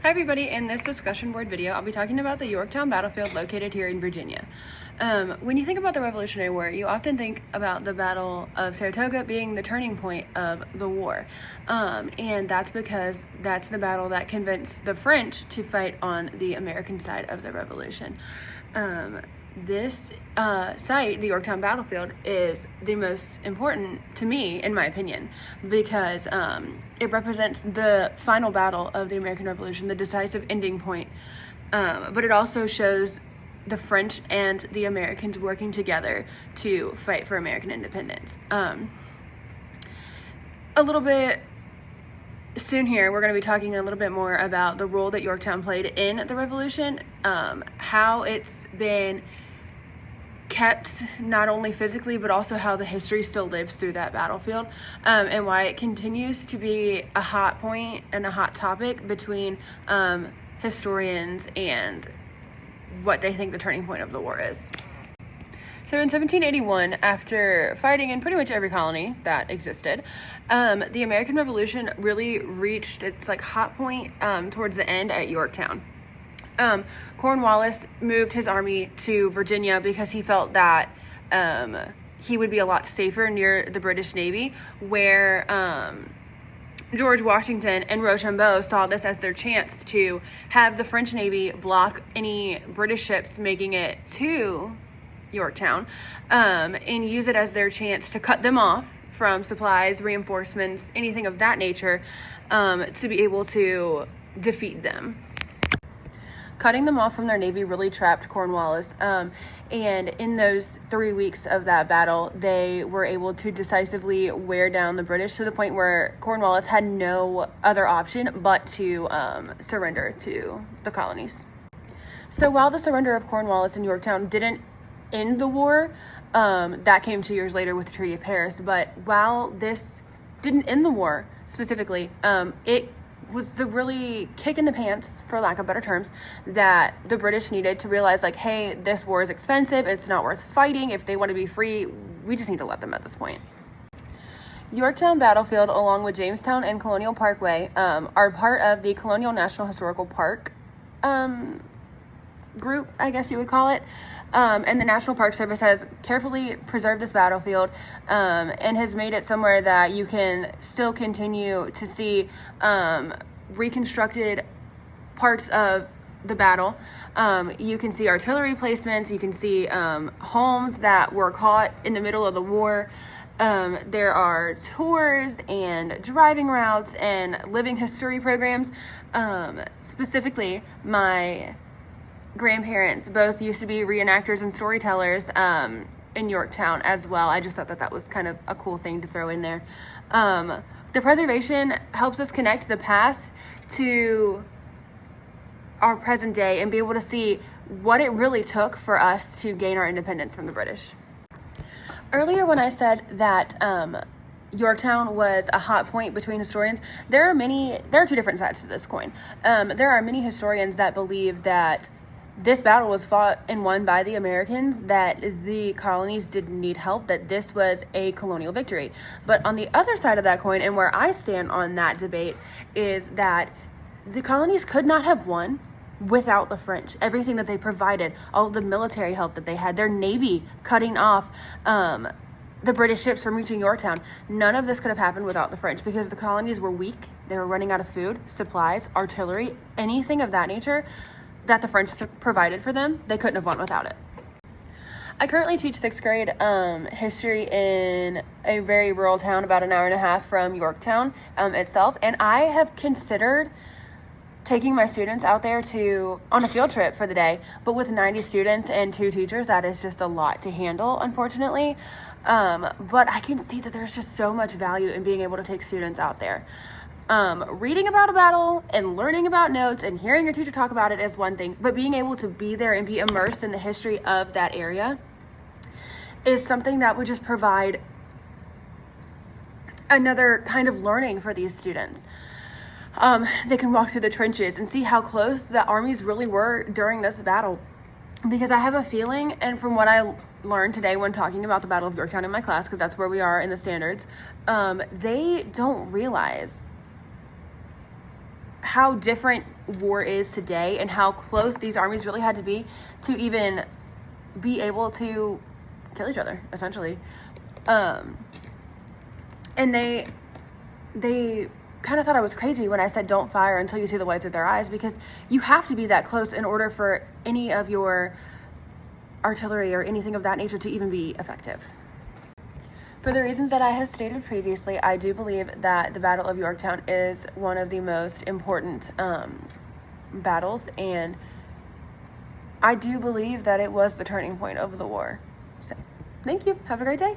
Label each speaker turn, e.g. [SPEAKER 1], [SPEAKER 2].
[SPEAKER 1] Hi everybody, in this discussion board video, I'll be talking about the Yorktown Battlefield located here in Virginia. When you think about the Revolutionary War, you often think about the Battle of Saratoga being the turning point of the war. And that's because that's the battle that convinced the French to fight on the American side of the Revolution. This site, the Yorktown Battlefield, is the most important to me, in my opinion, because it represents the final battle of the American Revolution, the decisive ending point. But it also shows the French and the Americans working together to fight for American independence. A little bit soon here, we're going to be talking a little bit more about the role that Yorktown played in the Revolution, how it's been kept not only physically but also how the history still lives through that battlefield, and why it continues to be a hot point and a hot topic between historians and what they think the turning point of the war is. So in 1781, after fighting in pretty much every colony that existed, the American Revolution really reached its hot point towards the end at Yorktown. Cornwallis moved his army to Virginia because he felt that he would be a lot safer near the British Navy, where George Washington and Rochambeau saw this as their chance to have the French Navy block any British ships making it to Yorktown, and use it as their chance to cut them off from supplies, reinforcements, anything of that nature, to be able to defeat them. Cutting them off from their navy really trapped Cornwallis, and in those 3 weeks of that battle, they were able to decisively wear down the British to the point where Cornwallis had no other option but to surrender to the colonies. So while the surrender of Cornwallis and Yorktown didn't end the war, that came 2 years later with the Treaty of Paris, but while this didn't end the war specifically, it was the really kick in the pants, for lack of better terms, that the British needed to realize, hey, this war is expensive, it's not worth fighting. If they want to be free, we just need to let them at this point. Yorktown Battlefield, along with Jamestown and Colonial Parkway, are part of the Colonial National Historical Park group, I guess you would call it. And the National Park Service has carefully preserved this battlefield, and has made it somewhere that you can still continue to see reconstructed parts of the battle. You can see artillery placements, you can see homes that were caught in the middle of the war. There are tours and driving routes and living history programs. Specifically, my grandparents both used to be reenactors and storytellers in Yorktown as well. I just thought that was kind of a cool thing to throw in there. The preservation helps us connect the past to our present day and be able to see what it really took for us to gain our independence from the British. Earlier when I said that Yorktown was a hot point between historians, there are two different sides to this coin. There are many historians that believe that this battle was fought and won by the Americans, that the colonies didn't need help, that this was a colonial victory. But on the other side of that coin, and where I stand on that debate, is that the colonies could not have won without the French. Everything that they provided, all the military help that they had, their navy cutting off the British ships from reaching Yorktown, none of this could have happened without the French, because the colonies were weak. They were running out of food, supplies, artillery, anything of that nature that the French provided for them. They couldn't have won without it. I currently teach 6th grade history in a very rural town about an hour and a half from Yorktown itself, and I have considered taking my students out there on a field trip for the day, but with 90 students and 2 teachers, that is just a lot to handle, unfortunately. But I can see that there's just so much value in being able to take students out there. Reading about a battle and learning about notes and hearing your teacher talk about it is one thing, but being able to be there and be immersed in the history of that area is something that would just provide another kind of learning for these students. They can walk through the trenches and see how close the armies really were during this battle, because I have a feeling, and from what I learned today when talking about the Battle of Yorktown in my class, because that's where we are in the standards, they don't realize how different war is today and how close these armies really had to even be able to kill each other, essentially. And they kind of thought I was crazy when I said don't fire until you see the whites of their eyes, because you have to be that close in order for any of your artillery or anything of that nature to even be effective. For the reasons that I have stated previously, I do believe that the Battle of Yorktown is one of the most important battles, and I do believe that it was the turning point of the war. So, thank you. Have a great day.